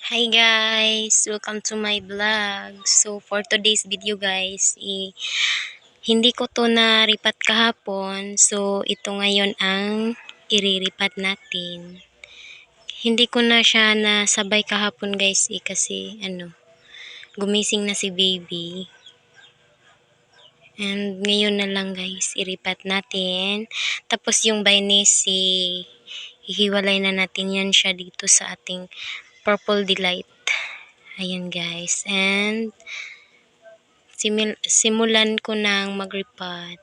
Hi guys! Welcome to my vlog. So for today's video guys, hindi ko to na-ripat kahapon. So ito ngayon ang iriripat natin. Hindi ko na siya nasabay kahapon guys kasi gumising na si baby. And ngayon na lang guys, iripat natin. Tapos yung bainesi, hihiwalay na natin yan siya dito sa ating Purple Delight. Ayan guys. And simulan ko nang magripat.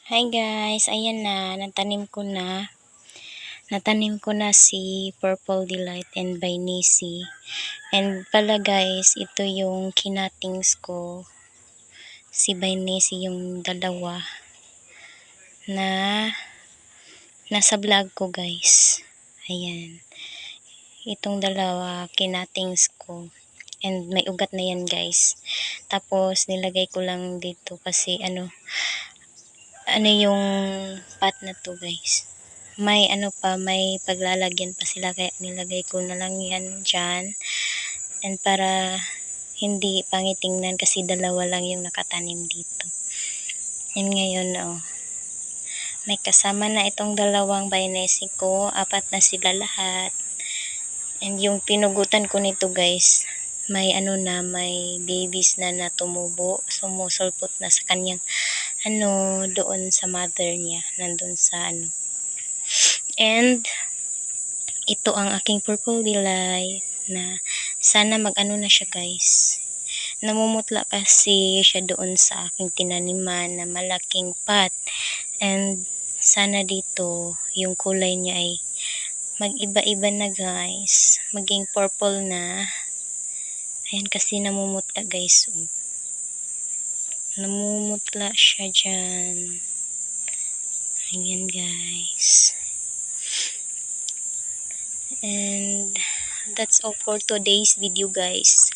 Hi guys, ayan na, natanim ko na si Purple Delight and Bainesi. And pala guys, ito yung kinatings ko, si Bainesi yung dalawa na nasa vlog ko guys. Ayan, itong dalawa kinatings ko. And may ugat na yan guys. Tapos nilagay ko lang dito kasi ano yung pot na to guys. May may paglalagyan pa sila kaya nilagay ko na lang yan dyan. And para hindi pangitingnan kasi dalawa lang yung nakatanim dito. And ngayon may kasama na itong dalawang bainesi ko. 4 na sila lahat. And yung pinugutan ko nito guys, may may babies na tumubo, sumusulpot na sa kanyang doon sa mother niya, nandun sa And ito ang aking Purple Delight na sana na siya guys. Namumutla kasi siya doon sa aking tinaniman na malaking pot. And sana dito yung kulay niya ay mag-iba-iba na guys, maging purple na. Ayan kasi namumutla guys. Namumutla siya dyan. Ayan guys. And that's all for today's video guys.